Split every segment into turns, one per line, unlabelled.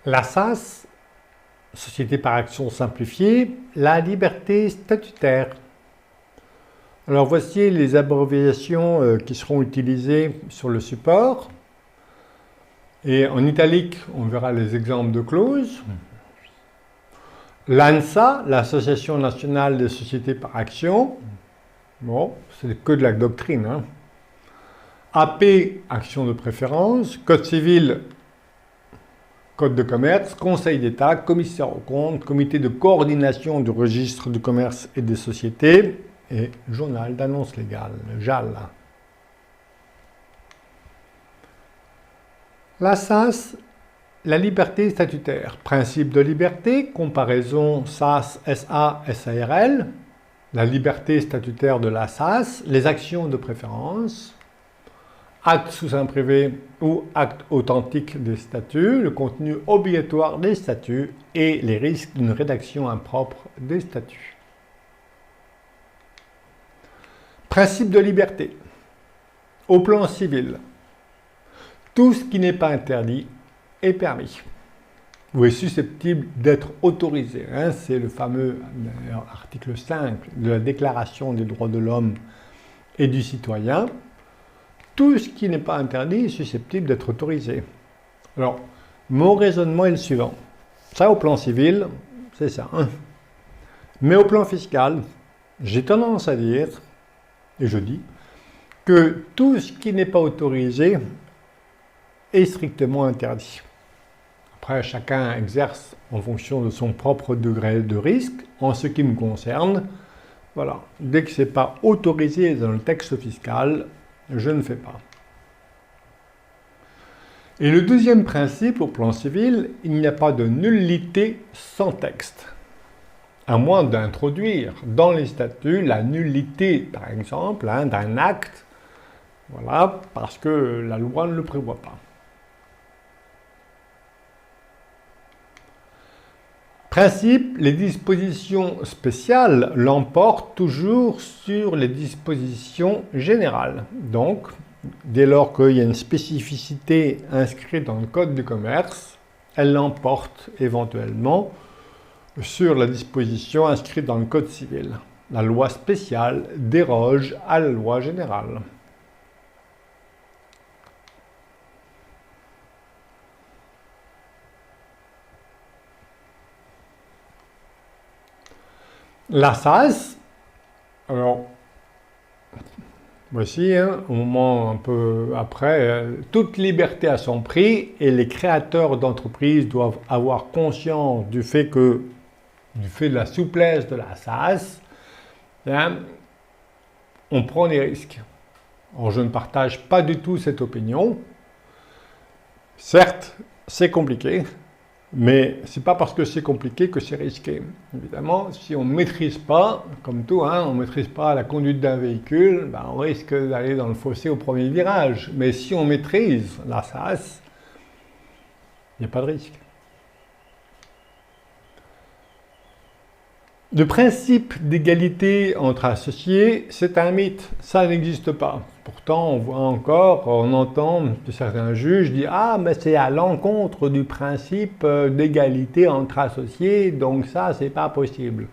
La SAS, Société par action simplifiée, la liberté statutaire. Alors voici les abréviations qui seront utilisées sur le support. Et en italique, on verra les exemples de clauses. L'ANSA, l'Association nationale des sociétés par action. Bon, c'est que de la doctrine. AP, action de préférence. Code civil, Code de commerce, Conseil d'État, commissaire aux comptes, comité de coordination du registre du commerce et des sociétés et journal d'annonce légale, le JAL. La SAS, la liberté statutaire, principe de liberté, comparaison SAS, SA, SARL, la liberté statutaire de la SAS, les actions de préférence, acte sous seing privé ou acte authentique des statuts, le contenu obligatoire des statuts et les risques d'une rédaction impropre des statuts. Principe de liberté. Au plan civil, tout ce qui n'est pas interdit est permis ou est susceptible d'être autorisé. C'est le fameux article 5 de la Déclaration des droits de l'homme et du citoyen. Tout ce qui n'est pas interdit est susceptible d'être autorisé. Alors, mon raisonnement est le suivant. Ça, au plan civil, c'est ça. Mais au plan fiscal, j'ai tendance à dire, et je dis, que tout ce qui n'est pas autorisé est strictement interdit. Après, chacun exerce en fonction de son propre degré de risque. En ce qui me concerne, voilà, dès que ce n'est pas autorisé dans le texte fiscal, je ne fais pas. Et le deuxième principe, au plan civil, il n'y a pas de nullité sans texte. À moins d'introduire dans les statuts la nullité, par exemple, d'un acte, voilà, parce que la loi ne le prévoit pas. Principe, les dispositions spéciales l'emportent toujours sur les dispositions générales. Donc, dès lors qu'il y a une spécificité inscrite dans le Code du commerce, elle l'emporte éventuellement sur la disposition inscrite dans le Code civil. La loi spéciale déroge à la loi générale. La SAS, alors, voici, au moment un peu après, toute liberté a son prix et les créateurs d'entreprises doivent avoir conscience du fait de la souplesse de la SAS, on prend des risques. Alors, je ne partage pas du tout cette opinion. Certes, c'est compliqué. Mais ce n'est pas parce que c'est compliqué que c'est risqué. Évidemment, si on ne maîtrise pas, comme tout, on ne maîtrise pas la conduite d'un véhicule, on risque d'aller dans le fossé au premier virage. Mais si on maîtrise la SAS, il n'y a pas de risque. Le principe d'égalité entre associés, c'est un mythe, ça n'existe pas. Pourtant, on voit encore, on entend de certains juges dire « Ah, mais c'est à l'encontre du principe d'égalité entre associés, donc ça, c'est pas possible. »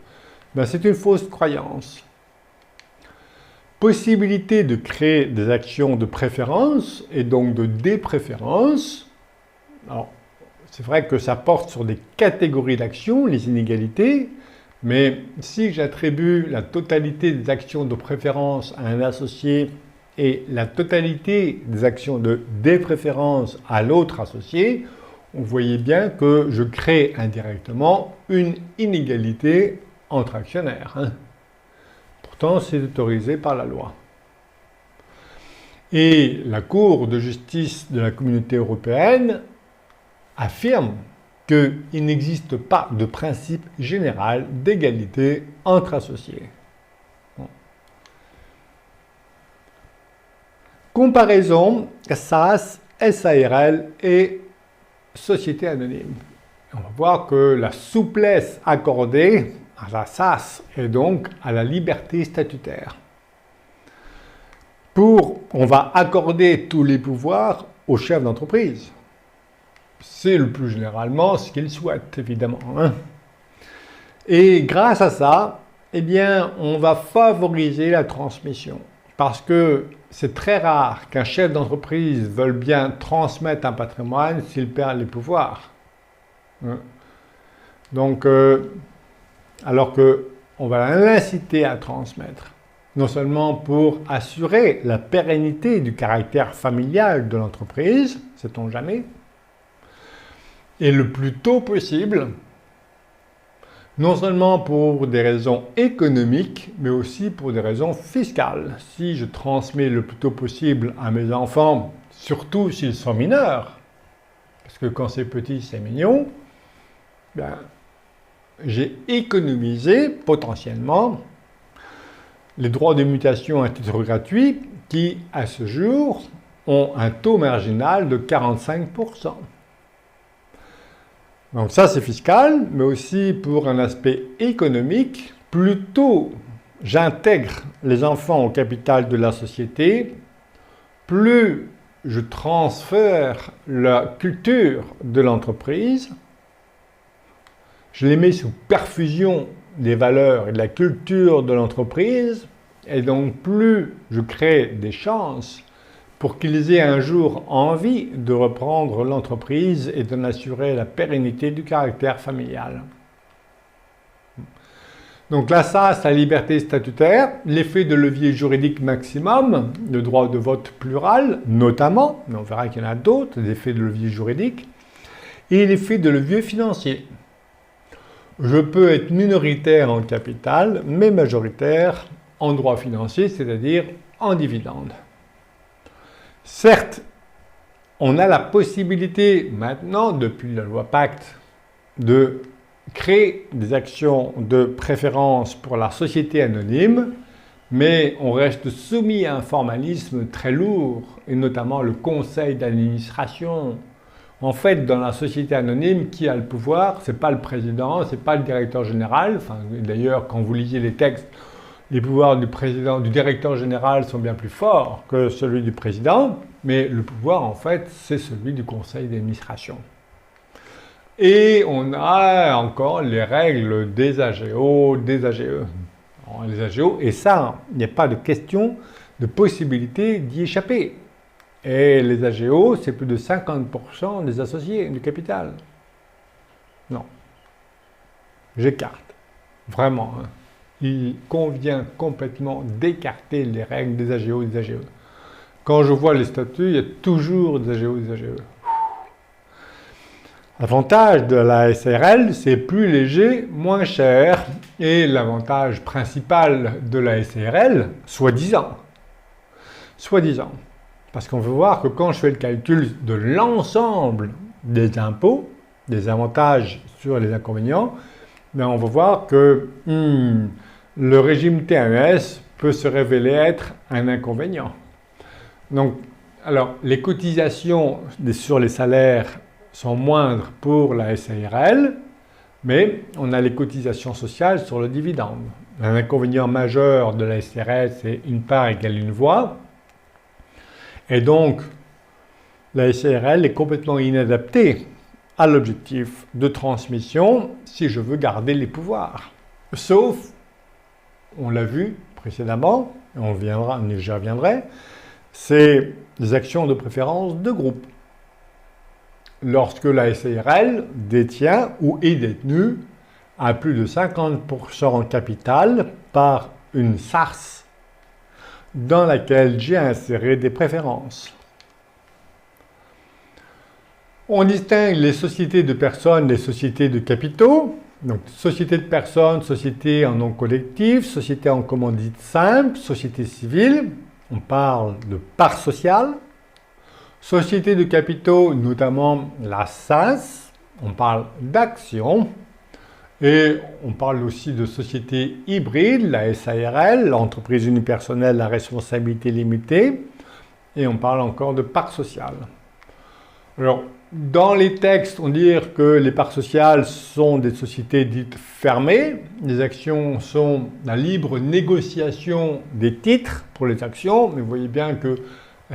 C'est une fausse croyance. Possibilité de créer des actions de préférence et donc de dépréférence. Alors, c'est vrai que ça porte sur des catégories d'actions, les inégalités, mais si j'attribue la totalité des actions de préférence à un associé et la totalité des actions de dépréférence à l'autre associé, vous voyez bien que je crée indirectement une inégalité entre actionnaires. Pourtant, c'est autorisé par la loi. Et la Cour de justice de la Communauté européenne affirme qu'il n'existe pas de principe général d'égalité entre associés. Comparaison SAS, SARL et société anonyme. On va voir que la souplesse accordée à la SAS et donc à la liberté statutaire. On va accorder tous les pouvoirs au chef d'entreprise. c'est le plus généralement ce qu'ils souhaitent, évidemment, hein. Et grâce à ça, eh bien, on va favoriser la transmission. Parce que c'est très rare qu'un chef d'entreprise veuille bien transmettre un patrimoine s'il perd les pouvoirs, hein. Donc, alors qu'on va l'inciter à transmettre, non seulement pour assurer la pérennité du caractère familial de l'entreprise, sait-on jamais, et le plus tôt possible, non seulement pour des raisons économiques, mais aussi pour des raisons fiscales. Si je transmets le plus tôt possible à mes enfants, surtout s'ils sont mineurs, parce que quand c'est petit, c'est mignon, ben, j'ai économisé potentiellement les droits de mutation à titre gratuit qui, à ce jour, ont un taux marginal de 45%. Donc ça, c'est fiscal, mais aussi pour un aspect économique. Plus tôt j'intègre les enfants au capital de la société, plus je transfère la culture de l'entreprise, je les mets sous perfusion des valeurs et de la culture de l'entreprise, et donc plus je crée des chances pour qu'ils aient un jour envie de reprendre l'entreprise et d'en assurer la pérennité du caractère familial. Donc là, ça, c'est la liberté statutaire, l'effet de levier juridique maximum, le droit de vote plural, notamment, mais on verra qu'il y en a d'autres, des effets de levier juridique, et l'effet de levier financier. Je peux être minoritaire en capital, mais majoritaire en droit financier, c'est-à-dire en dividende. Certes, on a la possibilité maintenant, depuis la loi Pacte, de créer des actions de préférence pour la société anonyme, mais on reste soumis à un formalisme très lourd, et notamment le conseil d'administration. En fait, dans la société anonyme, qui a le pouvoir? Ce n'est pas le président, ce n'est pas le directeur général. Enfin, d'ailleurs, quand vous lisez les textes, les pouvoirs du président, du directeur général sont bien plus forts que celui du président, mais le pouvoir, en fait, c'est celui du conseil d'administration. Et on a encore les règles des AGO, des AGE. Alors, les AGO, et ça, il n'y a pas de question de possibilité d'y échapper. Et les AGO, c'est plus de 50% des associés du capital. Non. J'écarte. Vraiment, hein. Il convient complètement d'écarter les règles des AGO et des AGE. Quand je vois les statuts, il y a toujours des AGO et des AGE. L'avantage de la SARL, c'est plus léger, moins cher. Et l'avantage principal de la SARL, soi-disant. Soi-disant. Parce qu'on veut voir que quand je fais le calcul de l'ensemble des impôts, des avantages sur les inconvénients, ben on va voir que le régime TMS peut se révéler être un inconvénient. Donc, alors, les cotisations sur les salaires sont moindres pour la SARL, mais on a les cotisations sociales sur le dividende. Un inconvénient majeur de la SARL, c'est une part égale une voix. Et donc, la SARL est complètement inadaptée à l'objectif de transmission si je veux garder les pouvoirs. Sauf, on l'a vu précédemment, et j'y reviendrai, c'est des actions de préférence de groupe. Lorsque la SARL détient ou est détenue à plus de 50% en capital par une SARS dans laquelle j'ai inséré des préférences. On distingue les sociétés de personnes des sociétés de capitaux. Donc, société de personnes, société en nom collectif, société en commandite simple, société civile. On parle de part sociale. Société de capitaux, notamment la SAS. On parle d'actions. Et on parle aussi de société hybride, la SARL, l'entreprise unipersonnelle à responsabilité limitée. Et on parle encore de part sociale. Alors, dans les textes, on dit que les parts sociales sont des sociétés dites fermées. Les actions sont la libre négociation des titres pour les actions. Mais vous voyez bien que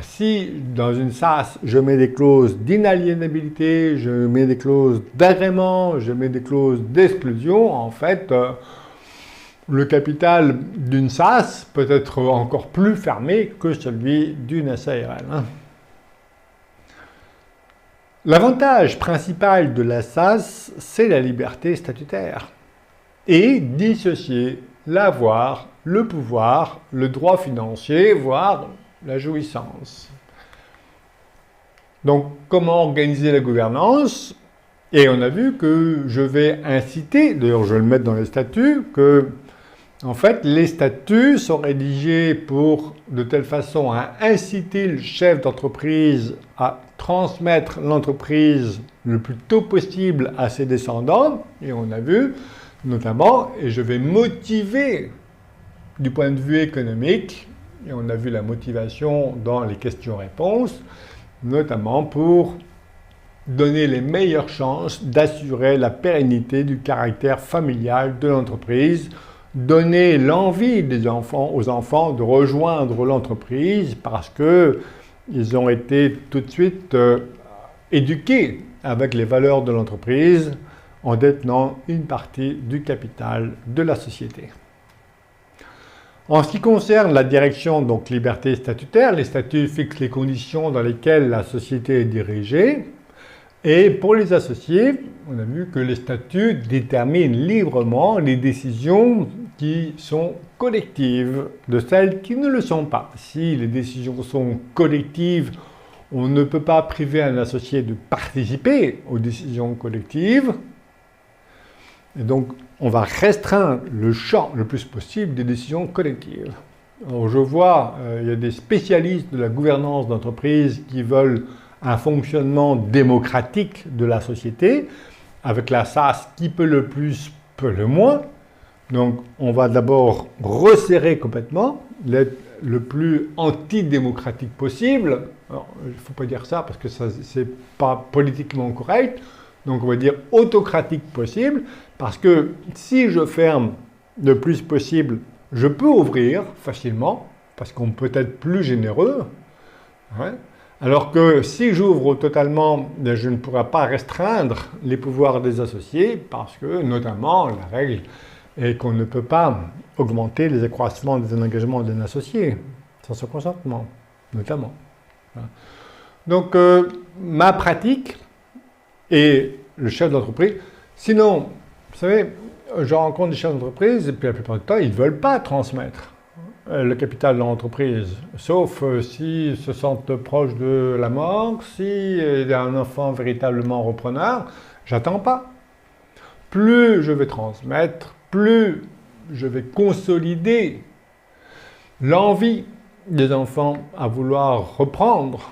Si dans une SAS, je mets des clauses d'inaliénabilité, je mets des clauses d'agrément, je mets des clauses d'exclusion, en fait, le capital d'une SAS peut être encore plus fermé que celui d'une SARL. L'avantage principal de la SAS, c'est la liberté statutaire et dissocier l'avoir, le pouvoir, le droit financier, voire la jouissance. Donc, comment organiser la gouvernance? Et on a vu que je vais inciter, d'ailleurs je vais le mettre dans les statuts, que en fait les statuts sont rédigés de telle façon à inciter le chef d'entreprise à transmettre l'entreprise le plus tôt possible à ses descendants. Et on a vu notamment, et je vais motiver du point de vue économique, et on a vu la motivation dans les questions-réponses, notamment pour donner les meilleures chances d'assurer la pérennité du caractère familial de l'entreprise, donner l'envie aux enfants de rejoindre l'entreprise parce qu'ils ont été tout de suite éduqués avec les valeurs de l'entreprise en détenant une partie du capital de la société. En ce qui concerne la direction, donc liberté statutaire, les statuts fixent les conditions dans lesquelles la société est dirigée. Et pour les associés, on a vu que les statuts déterminent librement les décisions qui sont collectives de celles qui ne le sont pas. Si les décisions sont collectives, on ne peut pas priver un associé de participer aux décisions collectives. Et donc, on va restreindre le champ le plus possible des décisions collectives. Alors, je vois, il y a des spécialistes de la gouvernance d'entreprise qui veulent un fonctionnement démocratique de la société, avec la SAS qui peut le plus, peut le moins. Donc, on va d'abord resserrer complètement, l'être le plus antidémocratique possible. Alors, il ne faut pas dire ça parce que ce n'est pas politiquement correct. Donc, on va dire autocratique possible, parce que si je ferme le plus possible, je peux ouvrir facilement, parce qu'on peut être plus généreux. Hein. Alors que si j'ouvre totalement, je ne pourrai pas restreindre les pouvoirs des associés, parce que notamment la règle est qu'on ne peut pas augmenter les accroissements des engagements d'un associé, sans son consentement, notamment. Donc, ma pratique et le chef d'entreprise. Sinon, vous savez, je rencontre des chefs d'entreprise et puis la plupart du temps, ils ne veulent pas transmettre le capital de l'entreprise, sauf s'ils se sentent proches de la mort, s'il y a un enfant véritablement repreneur, j'attends pas. Plus je vais transmettre, plus je vais consolider l'envie des enfants à vouloir reprendre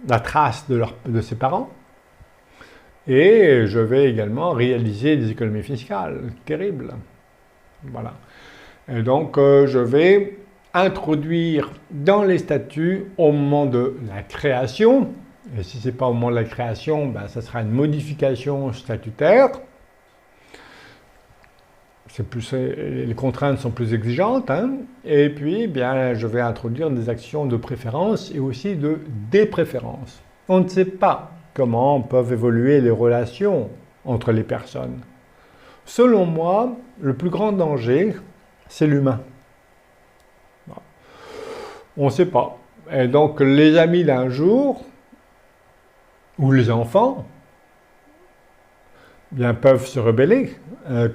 la trace de ses parents. Et je vais également réaliser des économies fiscales terribles. Voilà. Et donc, je vais introduire dans les statuts au moment de la création, et si ce n'est pas au moment de la création, ben, ça sera une modification statutaire. Les contraintes sont plus exigeantes. Hein. Et puis, bien, je vais introduire des actions de préférence et aussi de dépréférence. On ne sait pas comment peuvent évoluer les relations entre les personnes. Selon moi, le plus grand danger, c'est l'humain. On ne sait pas. Et donc, les amis d'un jour, ou les enfants, bien, peuvent se rebeller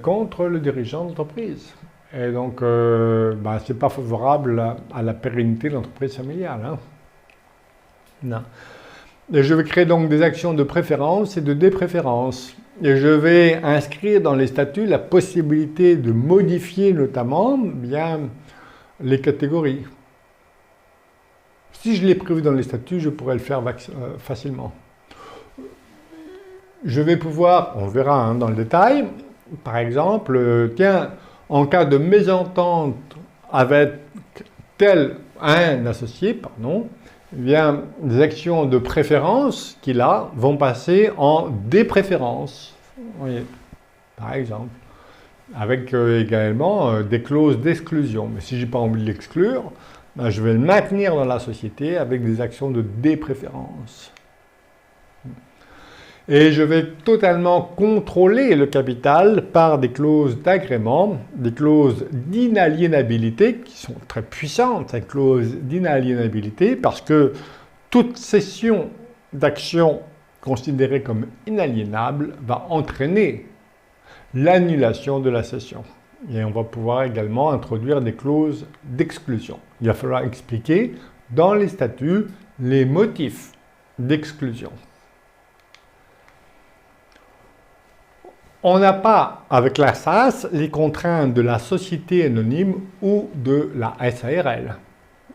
contre le dirigeant d'entreprise. Et donc, ce n'est pas favorable à la pérennité de l'entreprise familiale. Hein. Non. Et je vais créer donc des actions de préférence et de dépréférence. Et je vais inscrire dans les statuts la possibilité de modifier notamment bien les catégories. Si je l'ai prévu dans les statuts, je pourrais le faire facilement. Je vais pouvoir, on verra hein, dans le détail, par exemple, en cas de mésentente avec un associé, bien, des actions de préférence qui, là, vont passer en dépréférence. Vous voyez, par exemple. Avec également des clauses d'exclusion. Mais si je n'ai pas envie de l'exclure, ben, je vais le maintenir dans la société avec des actions de dépréférence. Et je vais totalement contrôler le capital par des clauses d'agrément, des clauses d'inaliénabilité qui sont très puissantes, ces clauses d'inaliénabilité, parce que toute cession d'actions considérée comme inaliénable va entraîner l'annulation de la cession. Et on va pouvoir également introduire des clauses d'exclusion. Il va falloir expliquer dans les statuts les motifs d'exclusion. On n'a pas, avec la SAS, les contraintes de la société anonyme ou de la SARL.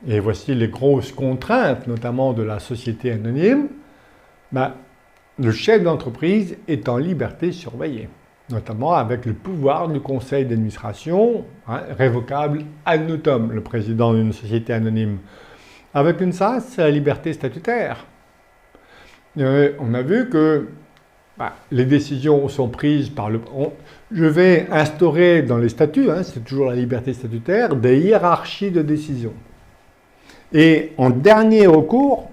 Et voici les grosses contraintes, notamment de la société anonyme. Ben, le chef d'entreprise est en liberté surveillée, notamment avec le pouvoir du conseil d'administration, révocable ad nutum, le président d'une société anonyme. Avec une SAS, c'est la liberté statutaire. On a vu que les décisions sont prises par le... Je vais instaurer dans les statuts, c'est toujours la liberté statutaire, des hiérarchies de décision. Et en dernier recours,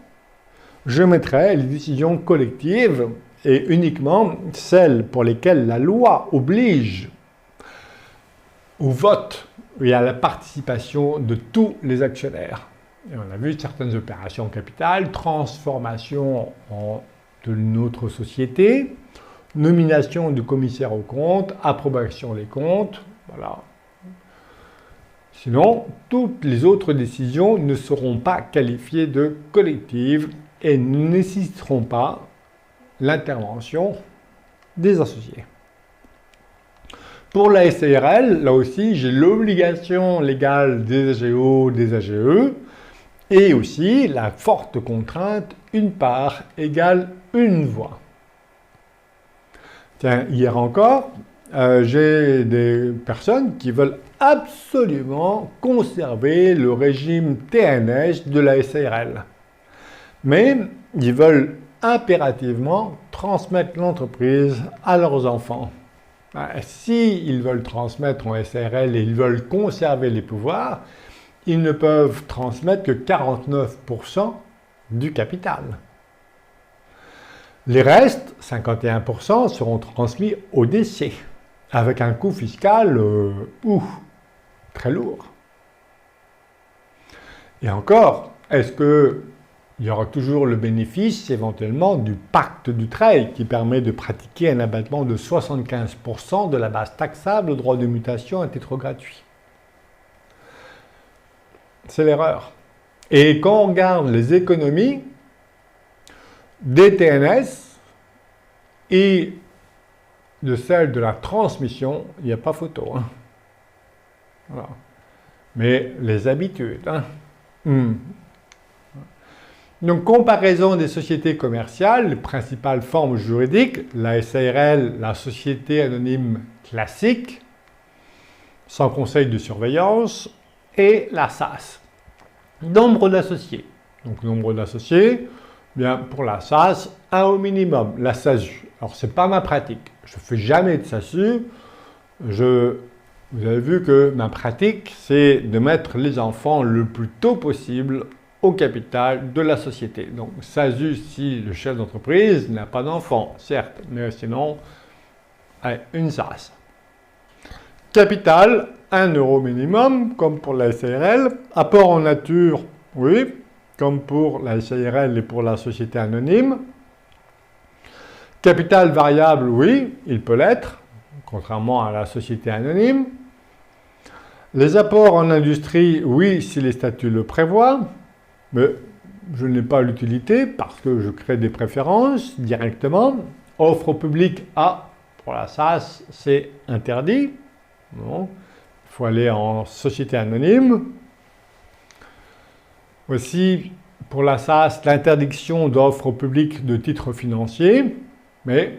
je mettrai les décisions collectives et uniquement celles pour lesquelles la loi oblige au vote et à la participation de tous les actionnaires. Et on a vu certaines opérations capitales, transformation de notre société, nomination du commissaire aux comptes, approbation des comptes, voilà. Sinon, toutes les autres décisions ne seront pas qualifiées de collectives et ne nécessiteront pas l'intervention des associés. Pour la SARL, là aussi, j'ai l'obligation légale des AGO, des AGE, et aussi la forte contrainte, une part égale une voix. Tiens, hier encore, j'ai des personnes qui veulent absolument conserver le régime TNS de la SARL. Mais ils veulent impérativement transmettre l'entreprise à leurs enfants. S'ils veulent transmettre en SARL et ils veulent conserver les pouvoirs, ils ne peuvent transmettre que 49% du capital. Les restes, 51%, seront transmis au décès, avec un coût fiscal très lourd. Et encore, est-ce qu'il y aura toujours le bénéfice éventuellement du pacte du trade qui permet de pratiquer un abattement de 75% de la base taxable au droit de mutation à titre gratuit? C'est l'erreur. Et quand on regarde les économies des TNS et de celles de la transmission, il n'y a pas photo. Voilà. Mais les habitudes. Donc, comparaison des sociétés commerciales, les principales formes juridiques, la SARL, la société anonyme classique, sans conseil de surveillance, et la SAS. Nombre d'associés. Donc, nombre d'associés, bien, pour la SAS, 1 au minimum, la SASU. Alors, ce n'est pas ma pratique. Je ne fais jamais de SASU. Vous avez vu que ma pratique, c'est de mettre les enfants le plus tôt possible au capital de la société. Donc, SASU si le chef d'entreprise n'a pas d'enfants, certes, mais sinon, allez, une SAS. Capital, 1 euro minimum, comme pour la SARL. Apport en nature, oui, comme pour la SARL et pour la société anonyme. Capital variable, oui, il peut l'être, contrairement à la société anonyme. Les apports en industrie, oui, si les statuts le prévoient, mais je n'ai pas l'utilité parce que je crée des préférences directement. Offre au public, pour la SAS, c'est interdit. Non. Il faut aller en société anonyme. Aussi, pour la SAS, l'interdiction d'offre au public de titres financiers. Mais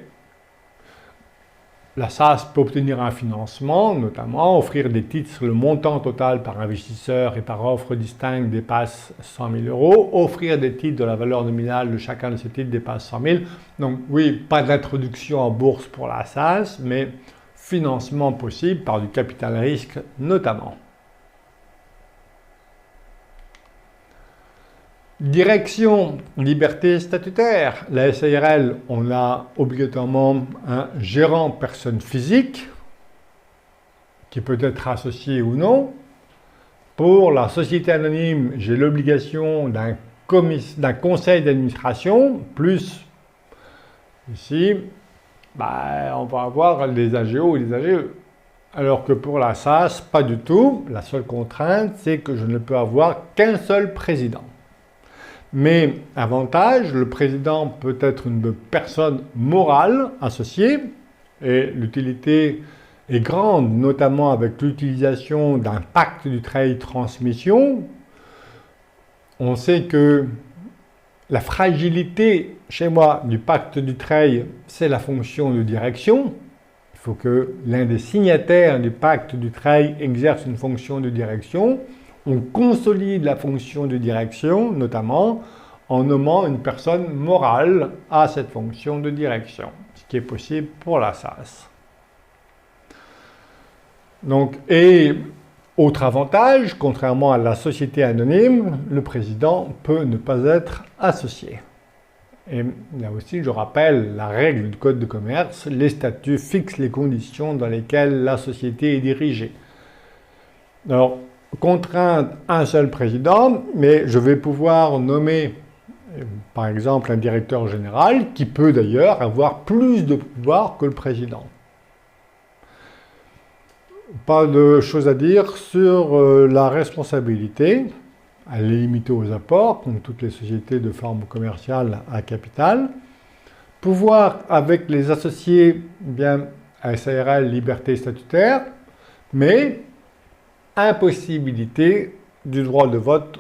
la SAS peut obtenir un financement, notamment offrir des titres sur le montant total par investisseur et par offre distincte dépasse 100 000 euros, offrir des titres de la valeur nominale de chacun de ces titres dépasse 100 000. Donc oui, pas d'introduction en bourse pour la SAS, mais financement possible par du capital risque notamment. Direction, liberté statutaire. La SARL, on a obligatoirement un gérant personne physique qui peut être associé ou non. Pour la société anonyme, j'ai l'obligation d'un conseil d'administration, plus ici, on va avoir les AGO et les AGE. Alors que pour la SAS, pas du tout. La seule contrainte, c'est que je ne peux avoir qu'un seul président. Mais avantage, le président peut être une personne morale associée, et l'utilité est grande, notamment avec l'utilisation d'un pacte du travail transmission. On sait que la fragilité, chez moi, du pacte du travail, c'est la fonction de direction. Il faut que l'un des signataires du pacte du travail exerce une fonction de direction. On consolide la fonction de direction, notamment en nommant une personne morale à cette fonction de direction, ce qui est possible pour la SAS. Donc, et autre avantage, contrairement à la société anonyme, le président peut ne pas être associé. Et là aussi, je rappelle la règle du Code de commerce, les statuts fixent les conditions dans lesquelles la société est dirigée. Alors, contrainte, un seul président, mais je vais pouvoir nommer, par exemple, un directeur général qui peut d'ailleurs avoir plus de pouvoir que le président. Pas de choses à dire sur la responsabilité. Elle est limitée aux apports, comme toutes les sociétés de forme commerciale à capital. Pouvoir avec les associés, bien, SARL, liberté statutaire, mais impossibilité du droit de vote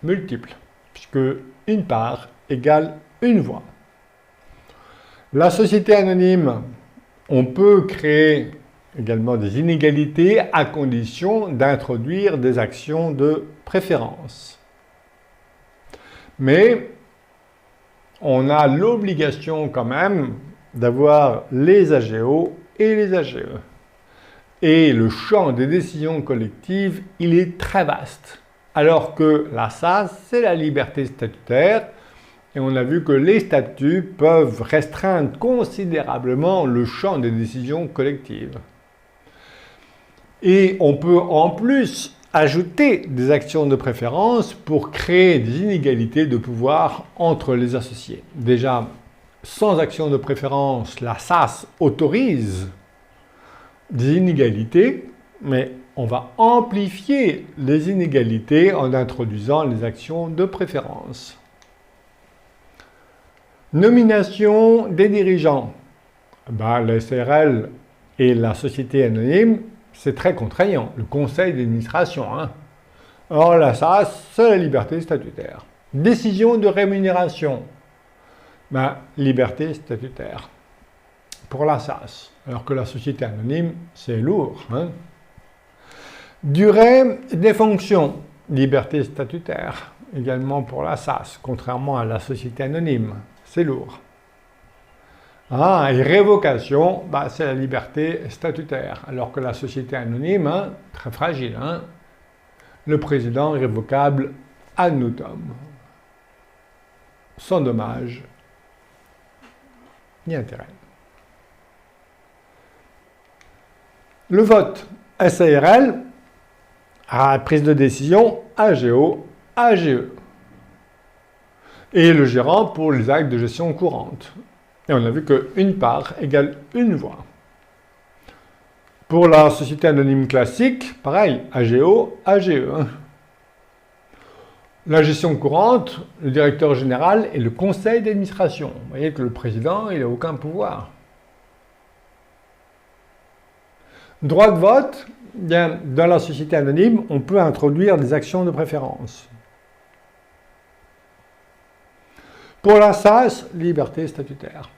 multiple, puisque une part égale une voix. La société anonyme, on peut créer également des inégalités à condition d'introduire des actions de préférence. Mais on a l'obligation quand même d'avoir les AGO et les AGE. Et le champ des décisions collectives, il est très vaste. Alors que la SAS, c'est la liberté statutaire. Et on a vu que les statuts peuvent restreindre considérablement le champ des décisions collectives. Et on peut en plus ajouter des actions de préférence pour créer des inégalités de pouvoir entre les associés. Déjà, sans action de préférence, la SAS autorise des inégalités, mais on va amplifier les inégalités en introduisant les actions de préférence. Nomination des dirigeants. La SARL et la société anonyme, c'est très contraignant, le conseil d'administration. Alors là, ça, c'est la liberté statutaire. Décision de rémunération, liberté statutaire pour la SAS, alors que la société anonyme, c'est lourd. Durée des fonctions, liberté statutaire, également pour la SAS, contrairement à la société anonyme, c'est lourd. Et révocation, c'est la liberté statutaire, alors que la société anonyme, très fragile. Le président révocable ad nutum, sans dommage ni intérêt. Le vote SARL, prise de décision AGO, AGE. Et le gérant pour les actes de gestion courante. Et on a vu qu'une part égale une voix. Pour la société anonyme classique, pareil, AGO, AGE. La gestion courante, le directeur général et le conseil d'administration. Vous voyez que le président, il n'a aucun pouvoir. Droit de vote, dans la société anonyme, on peut introduire des actions de préférence. Pour la SAS, liberté statutaire.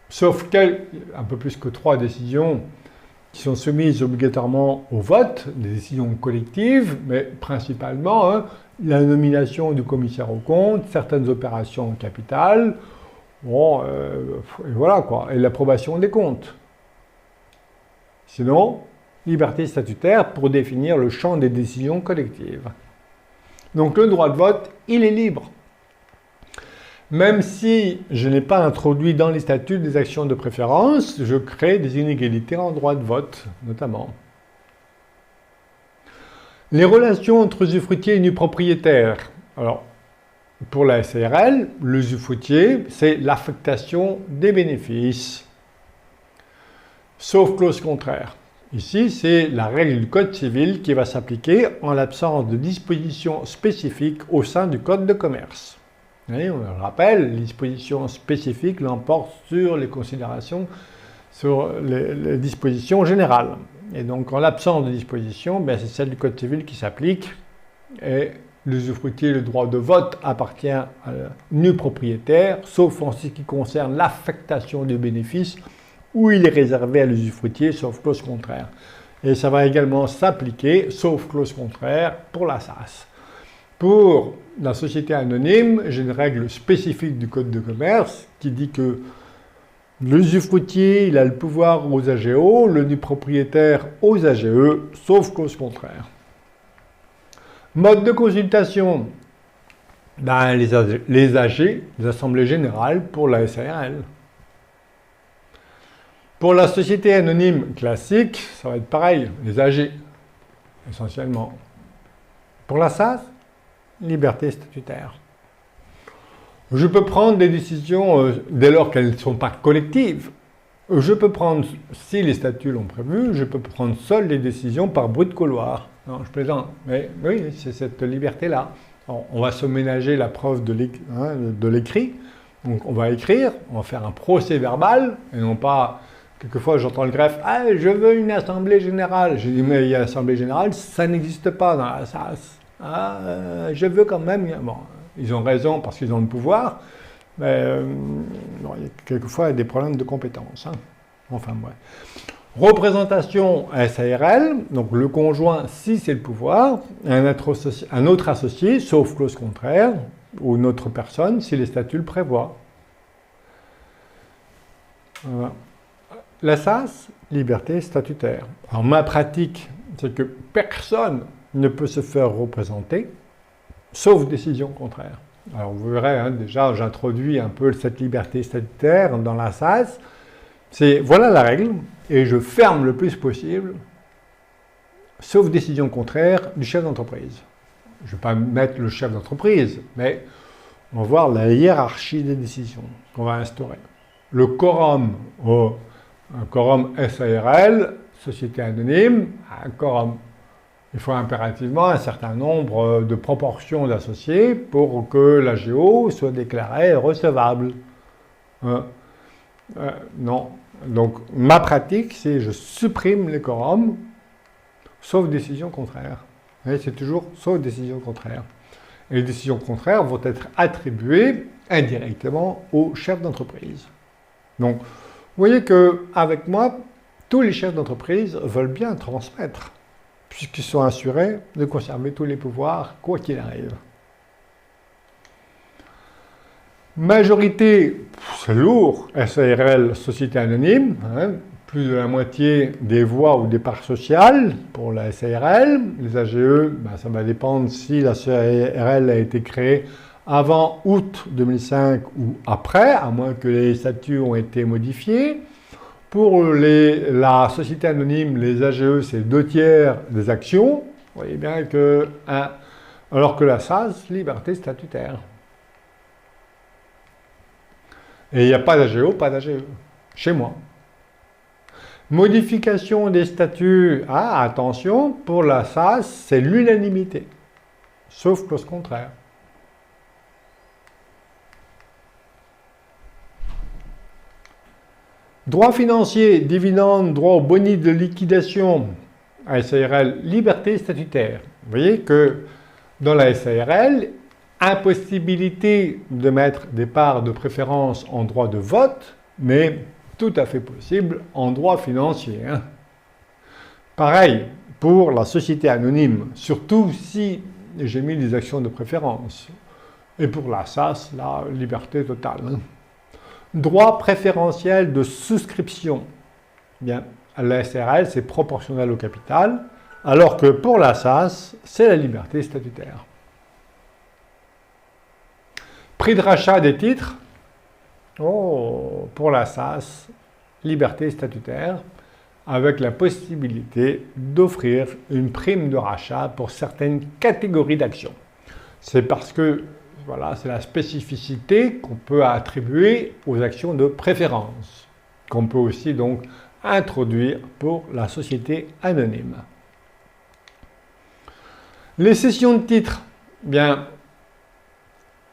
Sauf un peu plus que 3 décisions qui sont soumises obligatoirement au vote, des décisions collectives, mais principalement la nomination du commissaire aux comptes, certaines opérations en capital, et voilà quoi, et l'approbation des comptes. Sinon, liberté statutaire pour définir le champ des décisions collectives. Donc le droit de vote, il est libre. Même si je n'ai pas introduit dans les statuts des actions de préférence, je crée des inégalités en droit de vote, notamment. Les relations entre usufruitier et nu propriétaire. Alors, pour la SARL, l'usufruitier, c'est l'affectation des bénéfices, sauf clause contraire. Ici, c'est la règle du Code civil qui va s'appliquer en l'absence de dispositions spécifiques au sein du Code de commerce. Et on le rappelle, les dispositions spécifiques l'emportent sur les considérations, sur les dispositions générales. Et donc, en l'absence de dispositions, ben, c'est celle du Code civil qui s'applique. Et l'usufruitier, le droit de vote appartient à nu propriétaire, sauf en ce qui concerne l'affectation du bénéfice, où il est réservé à l'usufruitier, sauf clause contraire. Et ça va également s'appliquer, sauf clause contraire, pour la SAS. Pour la société anonyme, j'ai une règle spécifique du Code de commerce qui dit que l'usufruitier, il a le pouvoir aux AGO, le nu propriétaire aux AGE, sauf clause contraire. Mode de consultation, ben, les AG, les assemblées générales pour la SARL. Pour la société anonyme classique, ça va être pareil, les AG, essentiellement. Pour la SAS, liberté statutaire. Je peux prendre des décisions dès lors qu'elles ne sont pas collectives. Je peux prendre, si les statuts l'ont prévu, je peux prendre seul les décisions par bruit de couloir. Non, je plaisante, mais oui, c'est cette liberté-là. On va se ménager la preuve de l'écrit. Donc on va écrire, on va faire un procès verbal, et non pas... Quelquefois, j'entends le greffe, « Ah, je veux une assemblée générale ». Je dis, mais il y a l'assemblée générale, ça n'existe pas dans la SAS. Ah, je veux quand même... Bon, ils ont raison parce qu'ils ont le pouvoir, mais bon, quelquefois, il y a des problèmes de compétences. Hein. Enfin, bref. Représentation SARL, donc le conjoint, si c'est le pouvoir, un autre associé, sauf clause contraire, ou une autre personne, si les statuts le prévoient. Voilà. La SAS, liberté statutaire. Alors ma pratique, c'est que personne ne peut se faire représenter, sauf décision contraire. Alors vous verrez, hein, déjà j'introduis un peu cette liberté statutaire dans la SAS. Voilà la règle, et je ferme le plus possible, sauf décision contraire du chef d'entreprise. Je ne vais pas mettre le chef d'entreprise, mais on va voir la hiérarchie des décisions qu'on va instaurer. Le quorum, un quorum SARL, société anonyme, un quorum. Il faut impérativement un certain nombre de proportions d'associés pour que l'AGO soit déclarée recevable. Non. Donc, ma pratique, c'est je supprime les quorums, sauf décision contraire. C'est toujours sauf décision contraire. Et les décisions contraires vont être attribuées indirectement au chef d'entreprise. Donc, vous voyez qu'avec moi, tous les chefs d'entreprise veulent bien transmettre, puisqu'ils sont assurés de conserver tous les pouvoirs, quoi qu'il arrive. Majorité, c'est lourd, SARL, société anonyme, hein, plus de la moitié des voix ou des parts sociales pour la SARL. Les AGE, ben, ça va dépendre si la SARL a été créée avant août 2005 ou après, à moins que les statuts ont été modifiés. Pour la société anonyme, les AGE, c'est 2/3 des actions. Vous voyez bien que, alors que la SAS, liberté statutaire. Et il n'y a pas d'AGO, pas d'AGE, chez moi. Modification des statuts, attention, pour la SAS, c'est l'unanimité, sauf clause contraire. Droit financier, dividende, droit au boni de liquidation, SARL, liberté statutaire. Vous voyez que dans la SARL, impossibilité de mettre des parts de préférence en droit de vote, mais tout à fait possible en droit financier. Hein. Pareil pour la société anonyme, surtout si j'ai mis des actions de préférence. Et pour la SAS, la liberté totale. Hein. Droit préférentiel de souscription. Bien, la SARL, c'est proportionnel au capital, alors que pour la SAS, c'est la liberté statutaire. Prix de rachat des titres. Oh, pour la SAS, liberté statutaire, avec la possibilité d'offrir une prime de rachat pour certaines catégories d'actions. C'est parce que, voilà, c'est la spécificité qu'on peut attribuer aux actions de préférence, qu'on peut aussi donc introduire pour la société anonyme. Les cessions de titres, bien,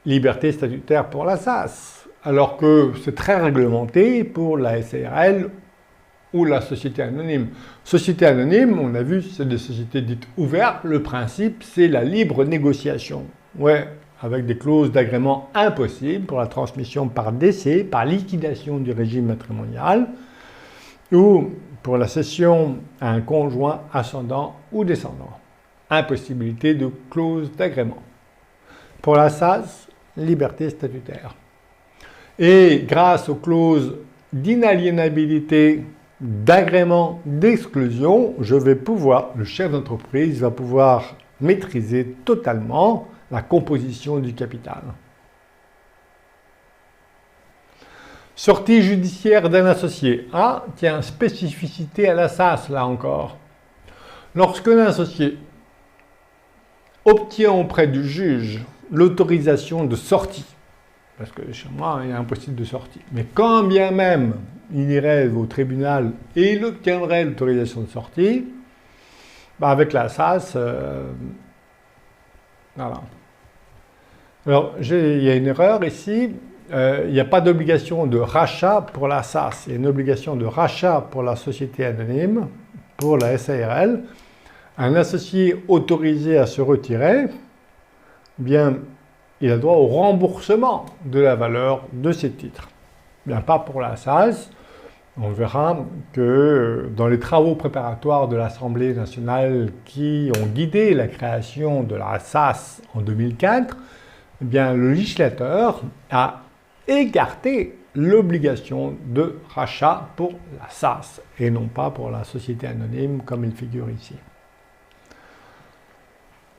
liberté statutaire pour la SAS, alors que c'est très réglementé pour la SARL ou la société anonyme. Société anonyme, on a vu, c'est des sociétés dites ouvertes. Le principe, c'est la libre négociation. Ouais, avec des clauses d'agrément impossibles pour la transmission par décès, par liquidation du régime matrimonial, ou pour la cession à un conjoint ascendant ou descendant. Impossibilité de clause d'agrément. Pour la SAS, liberté statutaire. Et grâce aux clauses d'inaliénabilité, d'agrément, d'exclusion, le chef d'entreprise va pouvoir maîtriser totalement la composition du capital. Sortie judiciaire d'un associé. Ah, tiens, spécificité à la SAS là encore. Lorsqu'un associé obtient auprès du juge l'autorisation de sortie, parce que chez moi, il est impossible de sortir. Mais quand bien même il irait au tribunal et il obtiendrait l'autorisation de sortie, avec la SAS, voilà. Alors, il y a une erreur ici. Il n'y a pas d'obligation de rachat pour la SAS. Il y a une obligation de rachat pour la société anonyme, pour la SARL. Un associé autorisé à se retirer, bien, il a droit au remboursement de la valeur de ses titres. Bien, pas pour la SAS. On verra que dans les travaux préparatoires de l'Assemblée nationale qui ont guidé la création de la SAS en 2004, eh bien, le législateur a écarté l'obligation de rachat pour la SAS et non pas pour la société anonyme comme il figure ici.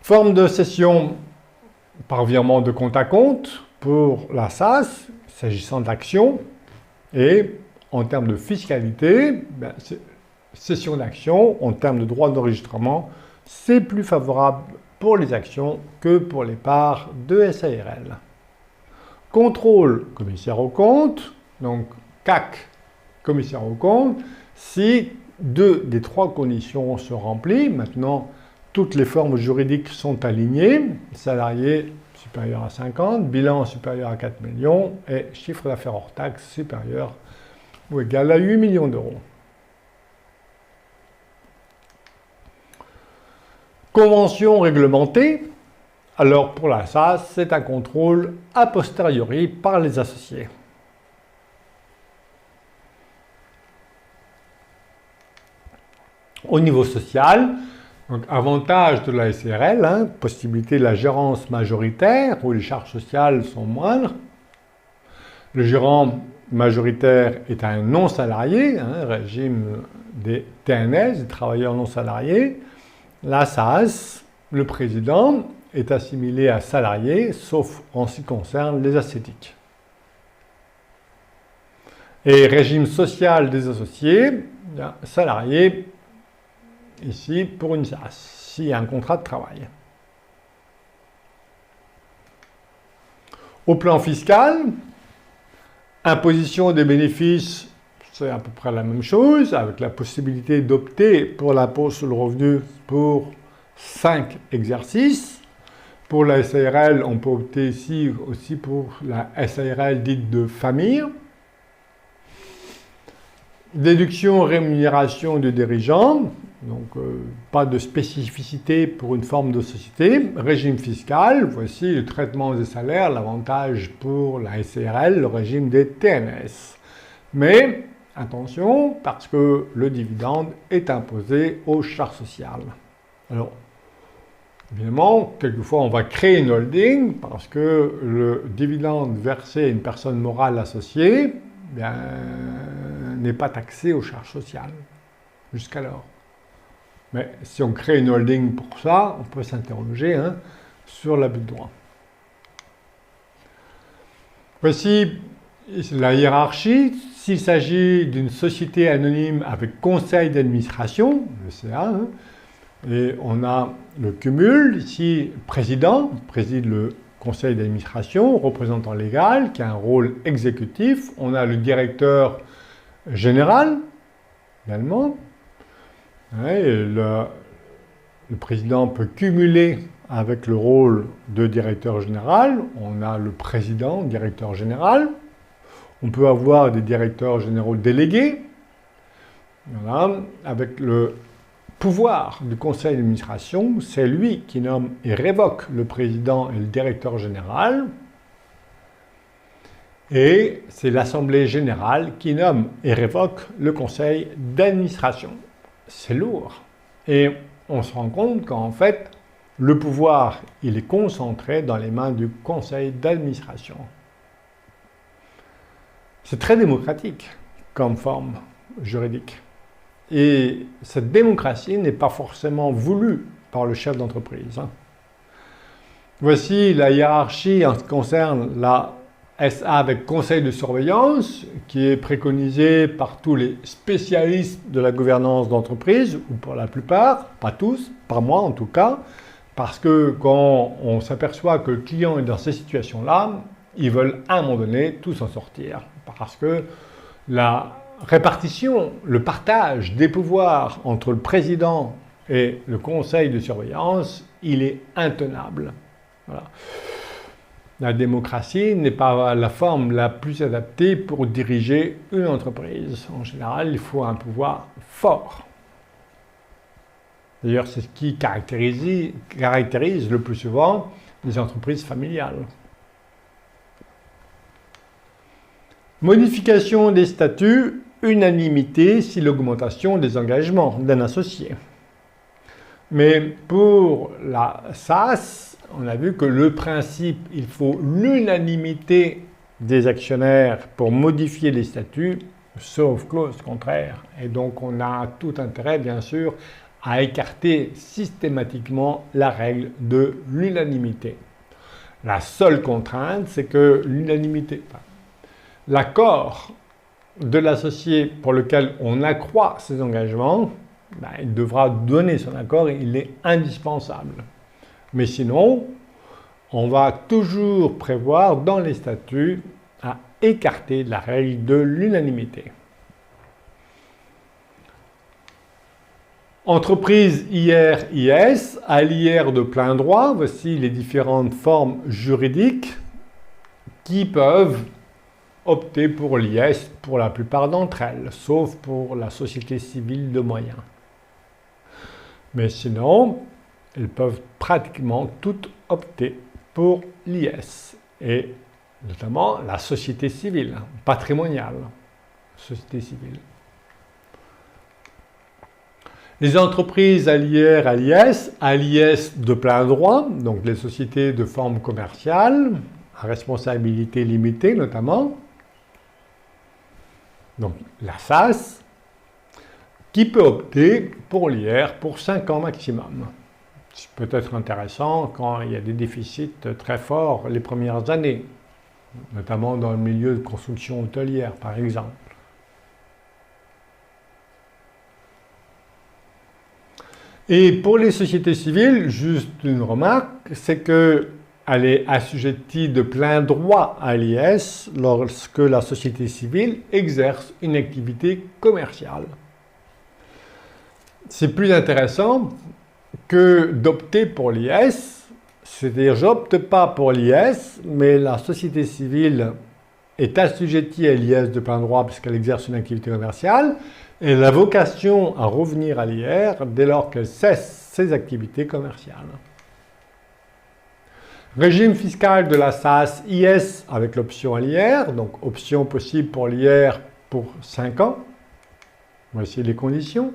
Forme de cession par virement de compte à compte pour la SAS, s'agissant d'actions, et en termes de fiscalité, cession d'actions, en termes de droit d'enregistrement, c'est plus favorable pour les actions que pour les parts de SARL. Contrôle, commissaire aux comptes, donc CAC, commissaire aux comptes, si 2 des 3 conditions sont remplies, maintenant toutes les formes juridiques sont alignées, salarié supérieur à 50, bilan supérieur à 4 millions et chiffre d'affaires hors taxe supérieur ou égal à 8 millions d'euros. Convention réglementée. Alors pour la SAS, c'est un contrôle a posteriori par les associés. Au niveau social, donc avantage de la SARL, possibilité de la gérance majoritaire où les charges sociales sont moindres. Le gérant majoritaire est un non-salarié, régime des TNS, des travailleurs non salariés. La SAS, le président, est assimilé à salarié, sauf en ce qui concerne les ascétiques. Et régime social des associés, salarié, ici pour une SAS, s'il y a un contrat de travail. Au plan fiscal, imposition des bénéfices, c'est à peu près la même chose, avec la possibilité d'opter pour l'impôt sur le revenu pour 5 exercices. Pour la SARL, on peut opter ici aussi pour la SARL dite de famille. Déduction rémunération du dirigeant, donc pas de spécificité pour une forme de société. Régime fiscal, voici le traitement des salaires, l'avantage pour la SARL, le régime des TNS. Mais attention, parce que le dividende est imposé aux charges sociales. Alors, évidemment, quelquefois on va créer une holding parce que le dividende versé à une personne morale associée n'est pas taxé aux charges sociales jusqu'alors. Mais si on crée une holding pour ça, on peut s'interroger sur l'abus de droit. Voici la hiérarchie. S'il s'agit d'une société anonyme avec conseil d'administration, le CA, hein, et on a le cumul, ici, président, préside le conseil d'administration, représentant légal, qui a un rôle exécutif. On a le directeur général, également. Ouais, le président peut cumuler avec le rôle de directeur général. On a le président, directeur général. On peut avoir des directeurs généraux délégués. Voilà, avec le pouvoir du conseil d'administration, c'est lui qui nomme et révoque le président et le directeur général. Et c'est l'assemblée générale qui nomme et révoque le conseil d'administration. C'est lourd. Et on se rend compte qu'en fait, le pouvoir, il est concentré dans les mains du conseil d'administration. C'est très démocratique comme forme juridique. Et cette démocratie n'est pas forcément voulue par le chef d'entreprise. Voici la hiérarchie en ce qui concerne la SA avec conseil de surveillance, qui est préconisée par tous les spécialistes de la gouvernance d'entreprise, ou pour la plupart, pas tous, pas moi en tout cas, parce que quand on s'aperçoit que le client est dans ces situations-là, ils veulent à un moment donné tous s'en sortir. Parce que la répartition, le partage des pouvoirs entre le président et le conseil de surveillance, il est intenable. Voilà. La démocratie n'est pas la forme la plus adaptée pour diriger une entreprise. En général, il faut un pouvoir fort. D'ailleurs, c'est ce qui caractérise le plus souvent les entreprises familiales. Modification des statuts, unanimité si l'augmentation des engagements d'un associé. Mais pour la SAS, on a vu que le principe, il faut l'unanimité des actionnaires pour modifier les statuts, sauf clause contraire. Et donc on a tout intérêt, bien sûr, à écarter systématiquement la règle de l'unanimité. La seule contrainte, c'est que l'unanimité, l'accord de l'associé pour lequel on accroît ses engagements, il devra donner son accord, il est indispensable. Mais sinon, on va toujours prévoir dans les statuts à écarter la règle de l'unanimité. Entreprise IR-IS, à l'IR de plein droit, voici les différentes formes juridiques qui peuvent opter pour l'IS pour la plupart d'entre elles, sauf pour la société civile de moyens. Mais sinon, elles peuvent pratiquement toutes opter pour l'IS, et notamment la société civile, patrimoniale, société civile. Les entreprises à l'IR, à l'IS de plein droit, donc les sociétés de forme commerciale, à responsabilité limitée notamment, donc la SAS, qui peut opter pour l'IR pour 5 ans maximum. C'est peut-être intéressant quand il y a des déficits très forts les premières années, notamment dans le milieu de construction hôtelière par exemple. Et pour les sociétés civiles, juste une remarque, c'est qu'elle est assujettie de plein droit à l'IS lorsque la société civile exerce une activité commerciale. C'est plus intéressant que d'opter pour l'IS, c'est-à-dire j'opte pas pour l'IS, mais la société civile est assujettie à l'IS de plein droit puisqu'elle exerce une activité commerciale, et la vocation à revenir à l'IR dès lors qu'elle cesse ses activités commerciales. Régime fiscal de la SAS IS avec l'option à l'IR, donc option possible pour l'IR pour 5 ans. Voici les conditions.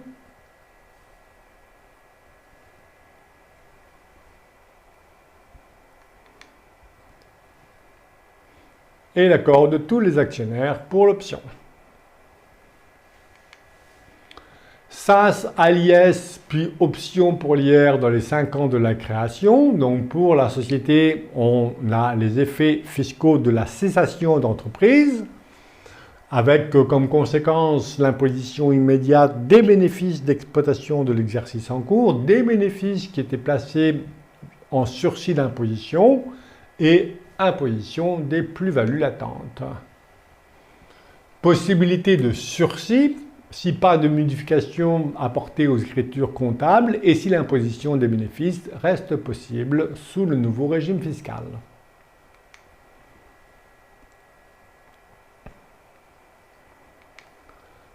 Et l'accord de tous les actionnaires pour l'option. SAS à l'IS, puis option pour l'IR dans les 5 ans de la création. Donc pour la société, on a les effets fiscaux de la cessation d'entreprise, avec comme conséquence l'imposition immédiate des bénéfices d'exploitation de l'exercice en cours, des bénéfices qui étaient placés en sursis d'imposition et imposition des plus-values latentes. Possibilité de sursis si pas de modification apportée aux écritures comptables et si l'imposition des bénéfices reste possible sous le nouveau régime fiscal.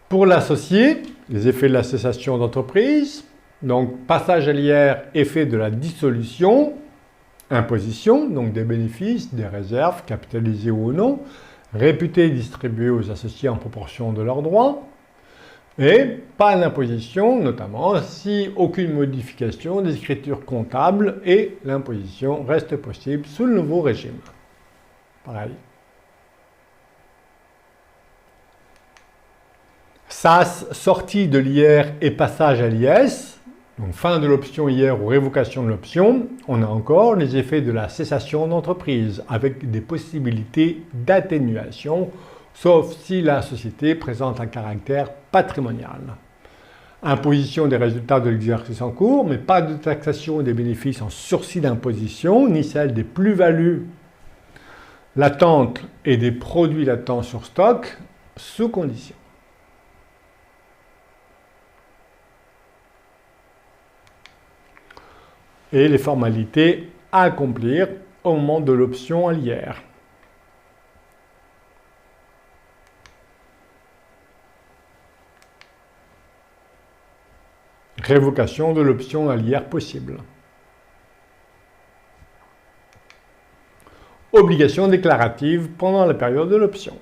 Pour l'associé, les effets de la cessation d'entreprise, donc passage à l'IR, effet de la dissolution, imposition, donc des bénéfices, des réserves, capitalisées ou non, réputés et distribués aux associés en proportion de leurs droits, et pas d'imposition, notamment si aucune modification des écritures comptables et l'imposition reste possible sous le nouveau régime. Pareil. SAS, sortie de l'IR et passage à l'IS, donc fin de l'option IR ou révocation de l'option, on a encore les effets de la cessation d'entreprise avec des possibilités d'atténuation, sauf si la société présente un caractère patrimonial. Imposition des résultats de l'exercice en cours, mais pas de taxation des bénéfices en sursis d'imposition, ni celle des plus-values latentes et des produits latents sur stock, sous condition. Et les formalités à accomplir au moment de l'option à l'IR. Révocation de l'option à l'IR possible. Obligation déclarative pendant la période de l'option.